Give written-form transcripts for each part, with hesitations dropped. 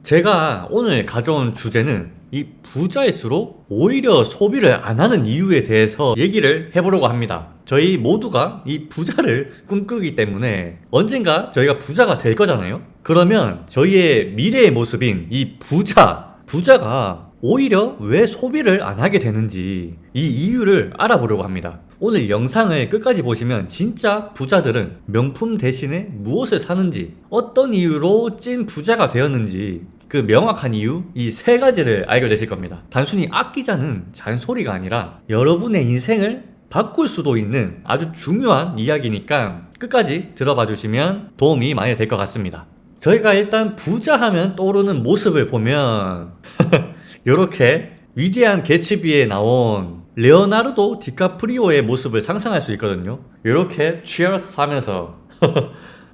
제가 오늘 가져온 주제는 이 부자일수록 오히려 소비를 안 하는 이유에 대해서 얘기를 해보려고 합니다. 저희 모두가 이 부자를 꿈꾸기 때문에 언젠가 저희가 부자가 될 거잖아요. 그러면 저희의 미래의 모습인 이 부자가 오히려 왜 소비를 안 하게 되는지 이 이유를 알아보려고 합니다. 오늘 영상을 끝까지 보시면 진짜 부자들은 명품 대신에 무엇을 사는지, 어떤 이유로 찐 부자가 되었는지 그 명확한 이유 이 세 가지를 알게 되실 겁니다. 단순히 아끼자는 잔소리가 아니라 여러분의 인생을 바꿀 수도 있는 아주 중요한 이야기니까 끝까지 들어봐 주시면 도움이 많이 될 것 같습니다. 저희가 일단 부자 하면 떠오르는 모습을 보면 이렇게 위대한 개츠비에 나온 레오나르도 디카프리오의 모습을 상상할 수 있거든요. 이렇게 치어스 하면서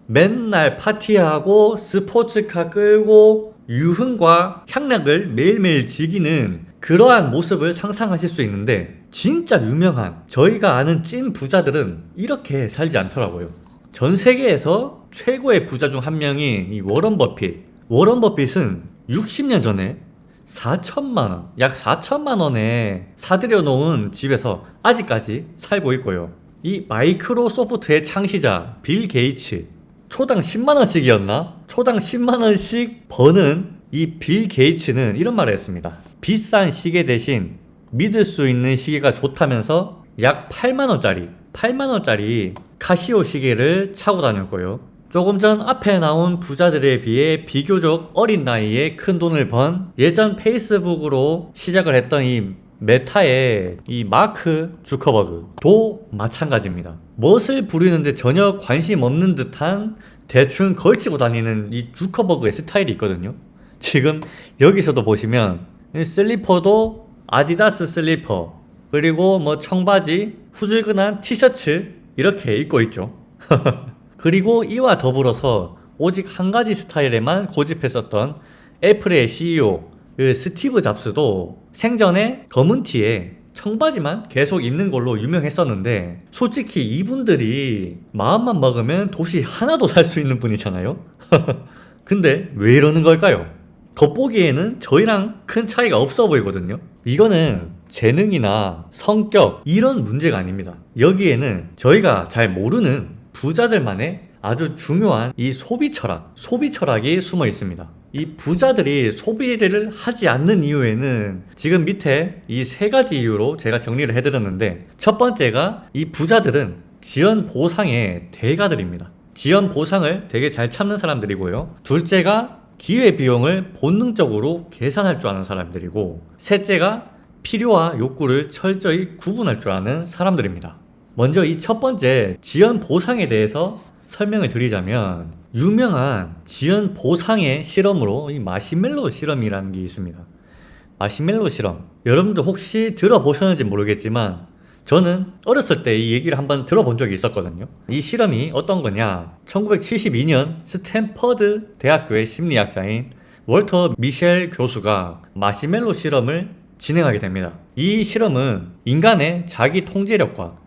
맨날 파티하고 스포츠카 끌고 유흥과 향락을 매일매일 즐기는 그러한 모습을 상상하실 수 있는데, 진짜 유명한 저희가 아는 찐 부자들은 이렇게 살지 않더라고요. 전 세계에서 최고의 부자 중 한 명이 이 워런 버핏. 워런 버핏은 60년 전에 4천만원, 약 4천만원에 사들여 놓은 집에서 아직까지 살고 있고요. 이 마이크로소프트의 창시자 빌 게이츠, 초당 10만원씩이었나? 초당 10만원씩 버는 이 빌 게이츠는 이런 말을 했습니다. 비싼 시계 대신 믿을 수 있는 시계가 좋다면서 약 8만원짜리 카시오 시계를 차고 다녔고요. 조금 전 앞에 나온 부자들에 비해 비교적 어린 나이에 큰 돈을 번 예전 페이스북으로 시작을 했던 이 메타의 이 마크 주커버그도 마찬가지입니다. 멋을 부리는데 전혀 관심 없는 듯한 대충 걸치고 다니는 이 주커버그의 스타일이 있거든요. 지금 여기서도 보시면 슬리퍼도 아디다스 슬리퍼, 그리고 뭐 청바지, 후줄근한 티셔츠 이렇게 입고 있죠. 그리고 이와 더불어서 오직 한 가지 스타일에만 고집했었던 애플의 CEO 스티브 잡스도 생전에 검은 티에 청바지만 계속 입는 걸로 유명했었는데, 솔직히 이분들이 마음만 먹으면 도시 하나도 살 수 있는 분이잖아요. 근데 왜 이러는 걸까요? 겉보기에는 저희랑 큰 차이가 없어 보이거든요. 이거는 재능이나 성격 이런 문제가 아닙니다. 여기에는 저희가 잘 모르는 부자들만의 아주 중요한 이 소비 철학이 숨어 있습니다. 이 부자들이 소비를 하지 않는 이유에는 지금 밑에 이 세 가지 이유로 제가 정리를 해드렸는데, 첫 번째가 이 부자들은 지연 보상의 대가들입니다. 지연 보상을 되게 잘 참는 사람들이고요. 둘째가 기회비용을 본능적으로 계산할 줄 아는 사람들이고, 셋째가 필요와 욕구를 철저히 구분할 줄 아는 사람들입니다. 먼저 이 첫 번째 지연 보상에 대해서 설명을 드리자면, 유명한 지연 보상의 실험으로 이 마시멜로 실험이라는 게 있습니다. 마시멜로 실험, 여러분들 혹시 들어보셨는지 모르겠지만 저는 어렸을 때 이 얘기를 한번 들어본 적이 있었거든요. 이 실험이 어떤 거냐, 1972년 스탠퍼드 대학교의 심리학자인 월터 미셸 교수가 마시멜로 실험을 진행하게 됩니다. 이 실험은 인간의 자기 통제력과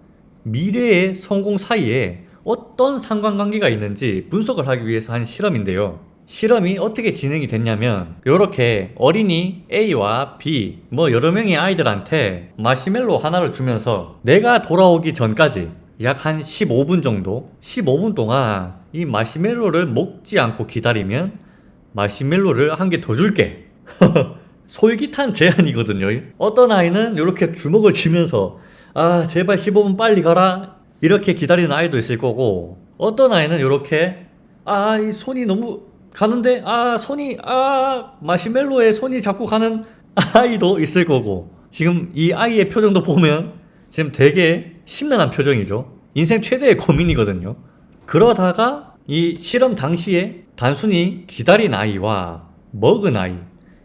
미래의 성공 사이에 어떤 상관관계가 있는지 분석을 하기 위해서 한 실험인데요. 실험이 어떻게 진행이 됐냐면, 이렇게 어린이 A와 B 뭐 여러 명의 아이들한테 마시멜로 하나를 주면서 내가 돌아오기 전까지 약 한 15분 동안 이 마시멜로를 먹지 않고 기다리면 마시멜로를 한 개 더 줄게. 솔깃한 제안이거든요. 어떤 아이는 이렇게 주먹을 쥐면서 아 제발 15분 빨리 가라 이렇게 기다리는 아이도 있을 거고, 어떤 아이는 이렇게 아 이 손이 너무 가는데 마시멜로에 손이 자꾸 가는 아이도 있을 거고, 지금 이 아이의 표정도 보면 지금 되게 심란한 표정이죠. 인생 최대의 고민이거든요. 그러다가 이 실험 당시에 단순히 기다린 아이와 먹은 아이,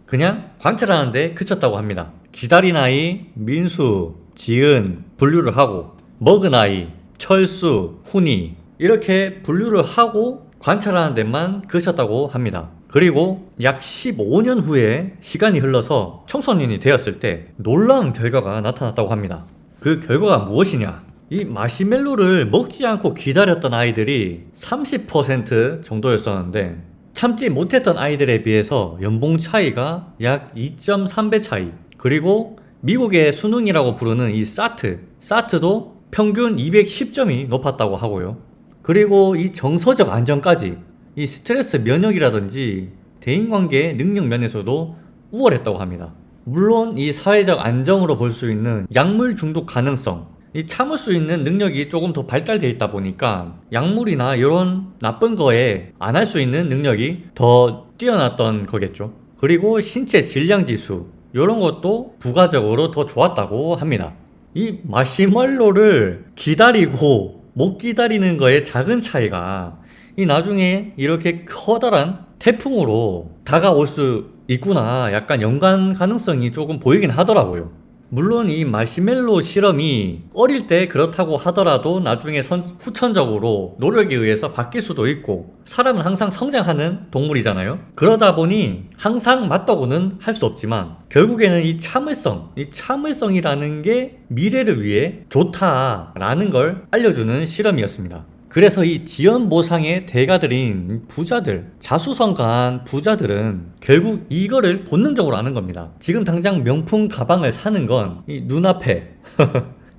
그냥 관찰하는데 그쳤다고 합니다. 기다린 아이 민수, 지은 분류를 하고, 먹은 아이 철수, 훈이 이렇게 분류를 하고 관찰하는 데만 그쳤다고 합니다. 그리고 약 15년 후에 시간이 흘러서 청소년이 되었을 때 놀라운 결과가 나타났다고 합니다. 그 결과가 무엇이냐, 이 마시멜로를 먹지 않고 기다렸던 아이들이 30% 정도였었는데 참지 못했던 아이들에 비해서 연봉 차이가 약 2.3배 차이. 그리고 미국의 수능이라고 부르는 이 사트도 평균 210점이 높았다고 하고요. 그리고 이 정서적 안정까지, 이 스트레스 면역이라든지 대인관계 능력 면에서도 우월했다고 합니다. 물론 이 사회적 안정으로 볼 수 있는 약물 중독 가능성, 이 참을 수 있는 능력이 조금 더 발달되어 있다 보니까 약물이나 이런 나쁜 거에 안 할 수 있는 능력이 더 뛰어났던 거겠죠. 그리고 신체 질량 지수, 이런 것도 부가적으로 더 좋았다고 합니다. 이 마시멜로를 기다리고 못 기다리는 거에 작은 차이가 이 나중에 이렇게 커다란 태풍으로 다가올 수 있구나, 약간 연관 가능성이 조금 보이긴 하더라고요. 물론 이 마시멜로 실험이 어릴 때 그렇다고 하더라도 나중에 후천적으로 노력에 의해서 바뀔 수도 있고, 사람은 항상 성장하는 동물이잖아요. 그러다 보니 항상 맞다고는 할 수 없지만 결국에는 이 참을성이라는 게 미래를 위해 좋다라는 걸 알려주는 실험이었습니다. 그래서 이 지연보상의 대가들인 부자들, 자수성가한 부자들은 결국 이거를 본능적으로 아는 겁니다. 지금 당장 명품 가방을 사는 건 이 눈앞에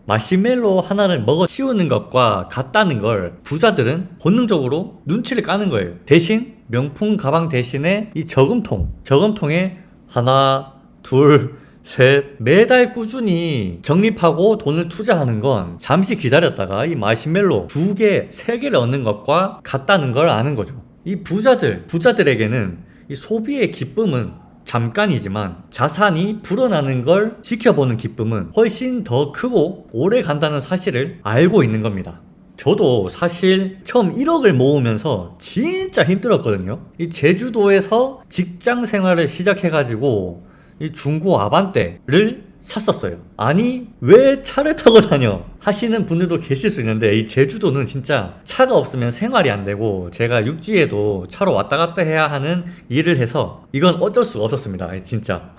마시멜로 하나를 먹어 치우는 것과 같다는 걸 부자들은 본능적으로 눈치를 까는 거예요. 대신 명품 가방 대신에 이 저금통에 하나, 둘, 셋, 매달 꾸준히 적립하고 돈을 투자하는 건 잠시 기다렸다가 이 마시멜로 2개, 3개를 얻는 것과 같다는 걸 아는 거죠. 이 부자들에게는 이 소비의 기쁨은 잠깐이지만 자산이 불어나는 걸 지켜보는 기쁨은 훨씬 더 크고 오래 간다는 사실을 알고 있는 겁니다. 저도 사실 처음 1억을 모으면서 진짜 힘들었거든요. 이 제주도에서 직장 생활을 시작해가지고 이 중고 아반떼를 샀었어요. 아니 왜 차를 타고 다녀 하시는 분들도 계실 수 있는데, 이 제주도는 진짜 차가 없으면 생활이 안 되고, 제가 육지에도 차로 왔다 갔다 해야 하는 일을 해서 이건 어쩔 수가 없었습니다. 진짜.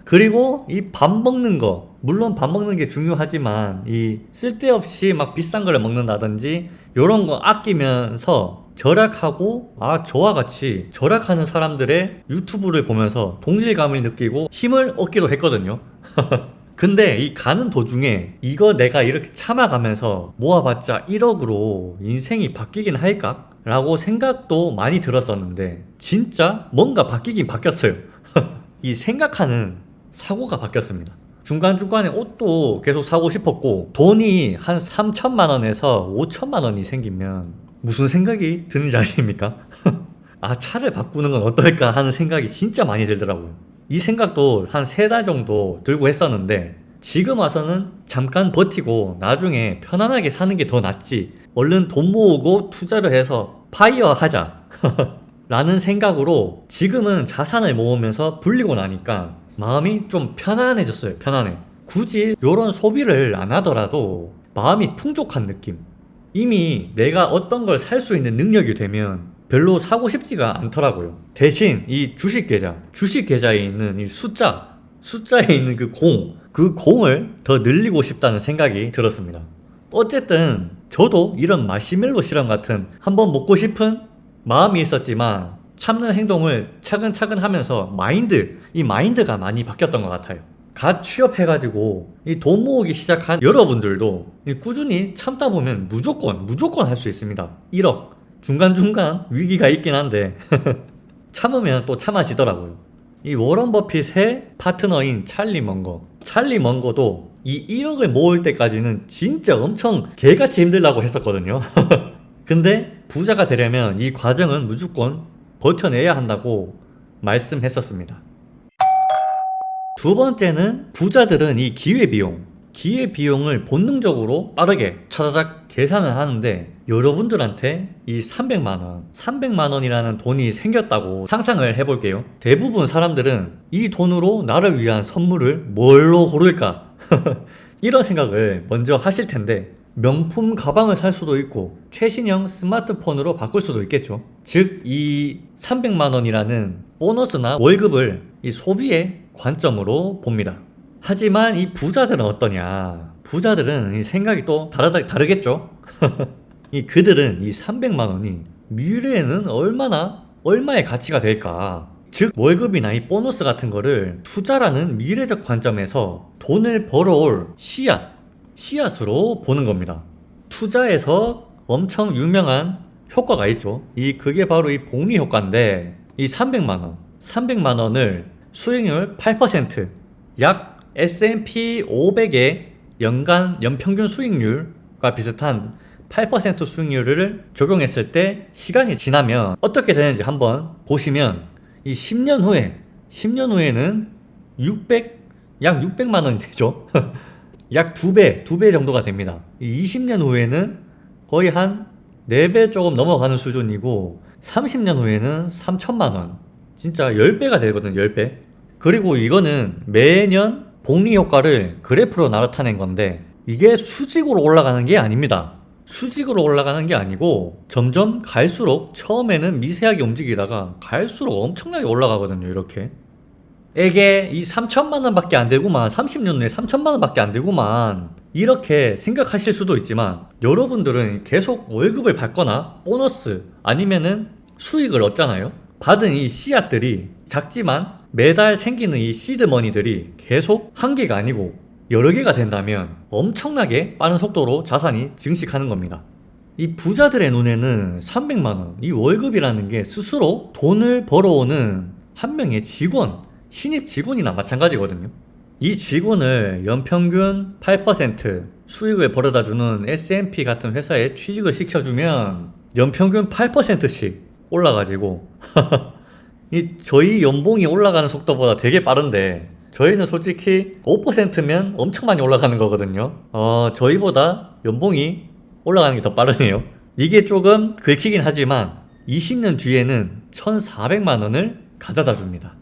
그리고 이 밥 먹는 거, 물론 밥 먹는 게 중요하지만 이 쓸데없이 막 비싼 걸 먹는다든지 요런 거 아끼면서 절약하고, 저와 같이 절약하는 사람들의 유튜브를 보면서 동질감을 느끼고 힘을 얻기도 했거든요. 근데 이 가는 도중에 이거 내가 이렇게 참아가면서 모아봤자 1억으로 인생이 바뀌긴 할까? 라고 생각도 많이 들었었는데 진짜 뭔가 바뀌긴 바뀌었어요. 이 생각하는 사고가 바뀌었습니다. 중간중간에 옷도 계속 사고 싶었고, 돈이 한 3천만 원에서 5천만 원이 생기면 무슨 생각이 드는지 아십니까? 차를 바꾸는 건 어떨까 하는 생각이 진짜 많이 들더라고요. 이 생각도 한 3달 정도 들고 했었는데, 지금 와서는 잠깐 버티고 나중에 편안하게 사는 게 더 낫지, 얼른 돈 모으고 투자를 해서 파이어 하자 라는 생각으로 지금은 자산을 모으면서 불리고 나니까 마음이 좀 편안해졌어요. 편안해. 굳이 이런 소비를 안 하더라도 마음이 풍족한 느낌. 이미 내가 어떤 걸 살 수 있는 능력이 되면 별로 사고 싶지가 않더라고요. 대신 이 주식 계좌에 있는 이 숫자에 있는 그 공을 더 늘리고 싶다는 생각이 들었습니다. 어쨌든 저도 이런 마시멜로 실험 같은 한번 먹고 싶은 마음이 있었지만 참는 행동을 차근차근 하면서 이 마인드가 많이 바뀌었던 것 같아요. 갓 취업해가지고 이 돈 모으기 시작한 여러분들도 꾸준히 참다 보면 무조건 할 수 있습니다. 1억. 중간중간 위기가 있긴 한데 참으면 또 참아지더라고요. 이 워런 버핏의 파트너인 찰리 먼거도 이 1억을 모을 때까지는 진짜 엄청 개같이 힘들다고 했었거든요. 근데 부자가 되려면 이 과정은 무조건 버텨내야 한다고 말씀했었습니다. 두 번째는 부자들은 이 기회비용을 본능적으로 빠르게 차자작 계산을 하는데, 여러분들한테 이 300만 원이라는 돈이 생겼다고 상상을 해볼게요. 대부분 사람들은 이 돈으로 나를 위한 선물을 뭘로 고를까? 이런 생각을 먼저 하실 텐데, 명품 가방을 살 수도 있고 최신형 스마트폰으로 바꿀 수도 있겠죠. 즉 이 300만 원이라는 보너스나 월급을 이 소비의 관점으로 봅니다. 하지만 이 부자들은 어떠냐? 부자들은 이 생각이 또 다르겠죠. 그들은 이 300만 원이 미래에는 얼마나 얼마의 가치가 될까? 즉 월급이나 이 보너스 같은 거를 투자라는 미래적 관점에서 돈을 벌어올 씨앗으로 보는 겁니다. 투자에서 엄청 유명한 효과가 있죠. 그게 바로 이 복리 효과인데, 이 300만 원을 수익률 8%, 약 S&P 500의 연평균 수익률과 비슷한 8% 수익률을 적용했을 때 시간이 지나면 어떻게 되는지 한번 보시면, 이 10년 후에는 약 600만 원이 되죠. 약 2배 정도가 됩니다. 이 20년 후에는 거의 한 4배 조금 넘어가는 수준이고, 30년 후에는 3천만 원. 진짜 10배가 되거든요, 10배. 그리고 이거는 매년 복리 효과를 그래프로 나타낸 건데, 이게 수직으로 올라가는 게 아닙니다. 수직으로 올라가는 게 아니고 점점 갈수록 처음에는 미세하게 움직이다가 갈수록 엄청나게 올라가거든요, 이렇게. 이게 이 3천만 원밖에 안 되구만, 30년 후에 3천만 원밖에 안 되구만, 이렇게 생각하실 수도 있지만, 여러분들은 계속 월급을 받거나 보너스 아니면은 수익을 얻잖아요. 받은 이 씨앗들이 작지만 매달 생기는 이 시드머니들이 계속 한 개가 아니고 여러 개가 된다면 엄청나게 빠른 속도로 자산이 증식하는 겁니다. 이 부자들의 눈에는 300만 원, 이 월급이라는 게 스스로 돈을 벌어오는 한 명의 신입 직원이나 마찬가지거든요. 이 직원을 연평균 8% 수익을 벌어다 주는 S&P 같은 회사에 취직을 시켜주면 연평균 8%씩 올라가지고 저희 연봉이 올라가는 속도보다 되게 빠른데, 저희는 솔직히 5%면 엄청 많이 올라가는 거거든요. 저희보다 연봉이 올라가는 게 더 빠르네요. 이게 조금 긁히긴 하지만 20년 뒤에는 1,400만 원을 가져다 줍니다.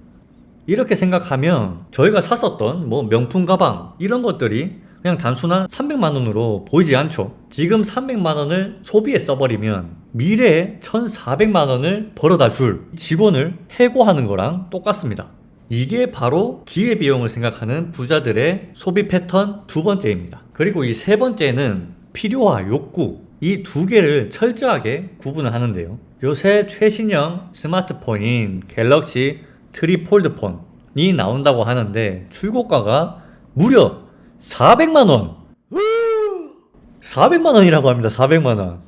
이렇게 생각하면 저희가 샀었던 명품 가방 이런 것들이 그냥 단순한 300만 원으로 보이지 않죠. 지금 300만 원을 소비에 써버리면 미래에 1,400만 원을 벌어다 줄 직원을 해고하는 거랑 똑같습니다. 이게 바로 기회비용을 생각하는 부자들의 소비 패턴 두 번째입니다. 그리고 이 세 번째는 필요와 욕구, 이 두 개를 철저하게 구분을 하는데요. 요새 최신형 스마트폰인 갤럭시 트리 폴드 폰이 나온다고 하는데 출고가가 무려 400만원! 400만원이라고 합니다. 400만원.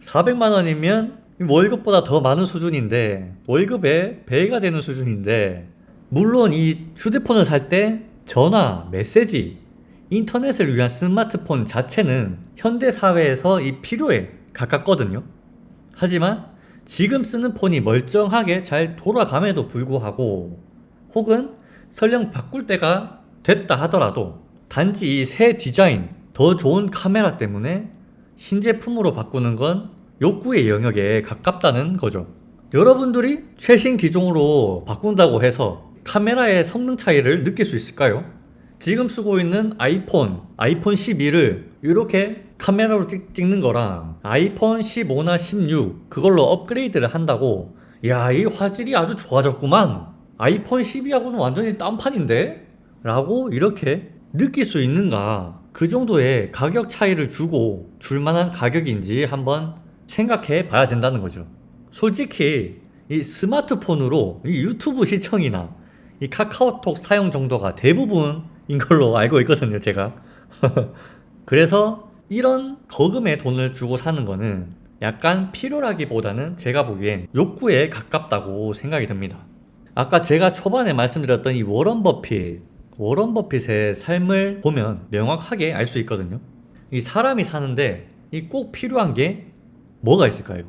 400만원이면 월급보다 더 많은 수준인데, 월급의 배가 되는 수준인데, 물론 이 휴대폰을 살 때 전화, 메시지, 인터넷을 위한 스마트폰 자체는 현대사회에서 이 필요에 가깝거든요. 하지만 지금 쓰는 폰이 멀쩡하게 잘 돌아감에도 불구하고, 혹은 설령 바꿀 때가 됐다 하더라도 단지 이 새 디자인, 더 좋은 카메라 때문에 신제품으로 바꾸는 건 욕구의 영역에 가깝다는 거죠. 여러분들이 최신 기종으로 바꾼다고 해서 카메라의 성능 차이를 느낄 수 있을까요? 지금 쓰고 있는 아이폰 12를 이렇게 카메라로 찍는 거랑 아이폰 15나 16 그걸로 업그레이드를 한다고, 야, 이 화질이 아주 좋아졌구만, 아이폰 12하고는 완전히 딴판인데? 라고 이렇게 느낄 수 있는가? 그 정도의 가격 차이를 주고 줄 만한 가격인지 한번 생각해 봐야 된다는 거죠. 솔직히 이 스마트폰으로 이 유튜브 시청이나 이 카카오톡 사용 정도가 대부분인 걸로 알고 있거든요, 제가. 그래서 이런 거금의 돈을 주고 사는 거는 약간 필요라기보다는 제가 보기엔 욕구에 가깝다고 생각이 듭니다. 아까 제가 초반에 말씀드렸던 이 워런 버핏의 삶을 보면 명확하게 알 수 있거든요. 이 사람이 사는데 이 꼭 필요한 게 뭐가 있을까요?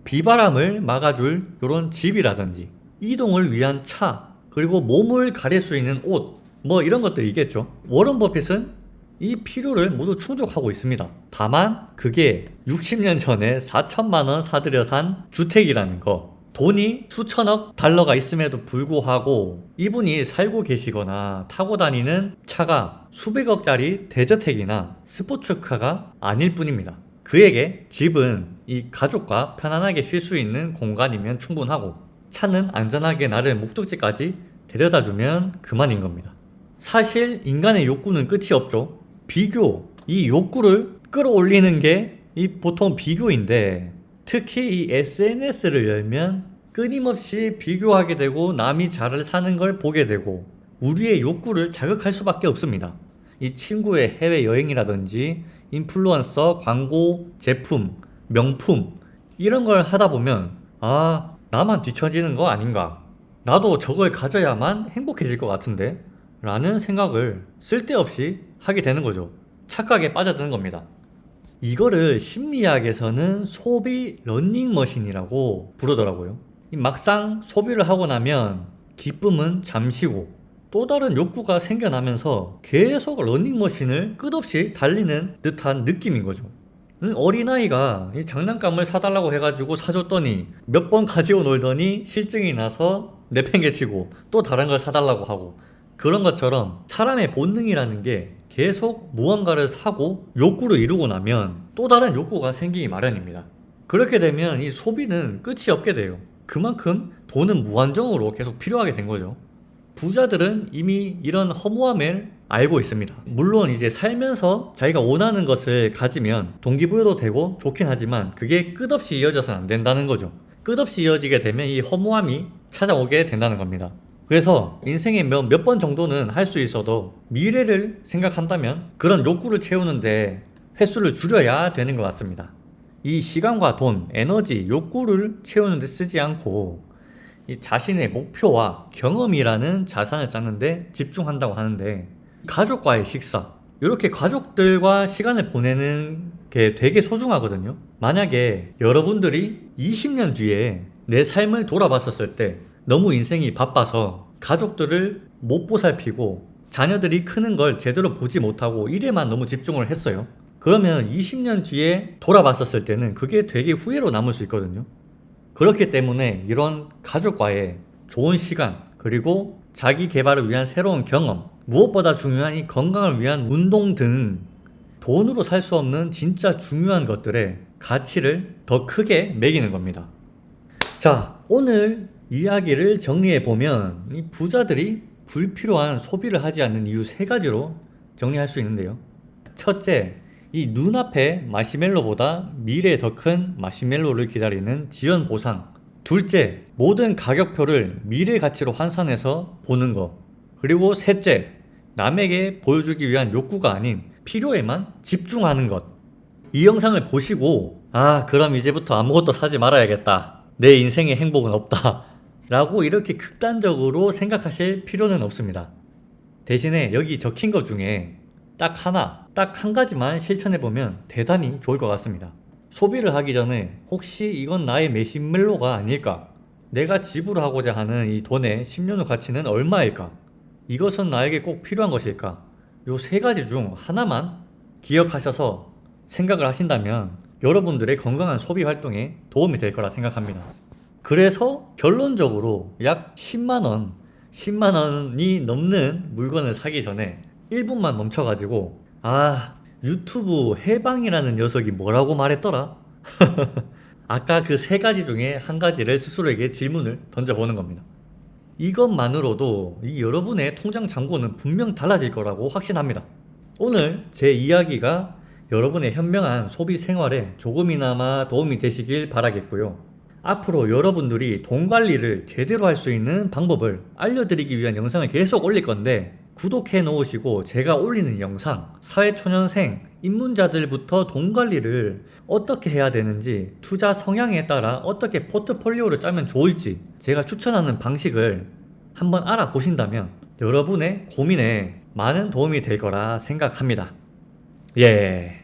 비바람을 막아줄 이런 집이라든지, 이동을 위한 차, 그리고 몸을 가릴 수 있는 옷, 이런 것들이겠죠. 워런 버핏은 이 필요를 모두 충족하고 있습니다. 다만 그게 60년 전에 4천만 원 사들여 산 주택이라는 거, 돈이 수천억 달러가 있음에도 불구하고 이분이 살고 계시거나 타고 다니는 차가 수백억짜리 대저택이나 스포츠카가 아닐 뿐입니다. 그에게 집은 이 가족과 편안하게 쉴 수 있는 공간이면 충분하고, 차는 안전하게 나를 목적지까지 데려다주면 그만인 겁니다. 사실 인간의 욕구는 끝이 없죠. 이 욕구를 끌어올리는 게 이 보통 비교인데, 특히 이 SNS를 열면 끊임없이 비교하게 되고 남이 잘 사는 걸 보게 되고 우리의 욕구를 자극할 수밖에 없습니다. 이 친구의 해외여행이라든지 인플루언서, 광고, 제품, 명품 이런 걸 하다 보면 아, 나만 뒤처지는 거 아닌가? 나도 저걸 가져야만 행복해질 것 같은데? 라는 생각을 쓸데없이 하게 되는 거죠. 착각에 빠져드는 겁니다. 이거를 심리학에서는 소비 러닝머신이라고 부르더라고요. 막상 소비를 하고 나면 기쁨은 잠시고 또 다른 욕구가 생겨나면서 계속 러닝머신을 끝없이 달리는 듯한 느낌인 거죠. 어린아이가 이 장난감을 사달라고 해가지고 사줬더니 몇 번 가지고 놀더니 실증이 나서 내팽개치고 또 다른 걸 사달라고 하고, 그런 것처럼 사람의 본능이라는 게 계속 무언가를 사고 욕구를 이루고 나면 또 다른 욕구가 생기기 마련입니다. 그렇게 되면 이 소비는 끝이 없게 돼요. 그만큼 돈은 무한정으로 계속 필요하게 된 거죠. 부자들은 이미 이런 허무함을 알고 있습니다. 물론 이제 살면서 자기가 원하는 것을 가지면 동기부여도 되고 좋긴 하지만 그게 끝없이 이어져서는 안 된다는 거죠. 끝없이 이어지게 되면 이 허무함이 찾아오게 된다는 겁니다. 그래서 인생에 몇 번 정도는 할 수 있어도 미래를 생각한다면 그런 욕구를 채우는데 횟수를 줄여야 되는 것 같습니다. 이 시간과 돈, 에너지, 욕구를 채우는 데 쓰지 않고 이 자신의 목표와 경험이라는 자산을 쌓는데 집중한다고 하는데, 가족과의 식사, 이렇게 가족들과 시간을 보내는 게 되게 소중하거든요. 만약에 여러분들이 20년 뒤에 내 삶을 돌아봤었을 때 너무 인생이 바빠서 가족들을 못 보살피고 자녀들이 크는 걸 제대로 보지 못하고 일에만 너무 집중을 했어요. 그러면 20년 뒤에 돌아봤었을 때는 그게 되게 후회로 남을 수 있거든요. 그렇기 때문에 이런 가족과의 좋은 시간, 그리고 자기 개발을 위한 새로운 경험, 무엇보다 중요한 이 건강을 위한 운동 등 돈으로 살 수 없는 진짜 중요한 것들의 가치를 더 크게 매기는 겁니다. 자, 오늘 이야기를 정리해보면 이 부자들이 불필요한 소비를 하지 않는 이유 3가지로 정리할 수 있는데요. 첫째, 이 눈앞에 마시멜로보다 미래에 더 큰 마시멜로를 기다리는 지연 보상. 둘째, 모든 가격표를 미래 가치로 환산해서 보는 거. 그리고 셋째, 남에게 보여주기 위한 욕구가 아닌 필요에만 집중하는 것. 이 영상을 보시고 그럼 이제부터 아무것도 사지 말아야겠다, 내 인생에 행복은 없다 라고 이렇게 극단적으로 생각하실 필요는 없습니다. 대신에 여기 적힌 것 중에 딱 한 가지만 실천해보면 대단히 좋을 것 같습니다. 소비를 하기 전에 혹시 이건 나의 메시멜로가 아닐까? 내가 지불하고자 하는 이 돈의 10년 후 가치는 얼마일까? 이것은 나에게 꼭 필요한 것일까? 요 3가지 중 하나만 기억하셔서 생각을 하신다면 여러분들의 건강한 소비 활동에 도움이 될 거라 생각합니다. 그래서 결론적으로 약 10만원이 넘는 물건을 사기 전에 1분만 멈춰가지고 유튜브 해방이라는 녀석이 뭐라고 말했더라? 아까 그 3가지 중에 한 가지를 스스로에게 질문을 던져보는 겁니다. 이것만으로도 여러분의 통장 잔고는 분명 달라질 거라고 확신합니다. 오늘 제 이야기가 여러분의 현명한 소비 생활에 조금이나마 도움이 되시길 바라겠고요. 앞으로 여러분들이 돈 관리를 제대로 할 수 있는 방법을 알려드리기 위한 영상을 계속 올릴 건데, 구독해 놓으시고 제가 올리는 영상, 사회초년생, 입문자들부터 돈 관리를 어떻게 해야 되는지, 투자 성향에 따라 어떻게 포트폴리오를 짜면 좋을지 제가 추천하는 방식을 한번 알아보신다면 여러분의 고민에 많은 도움이 될 거라 생각합니다. 예.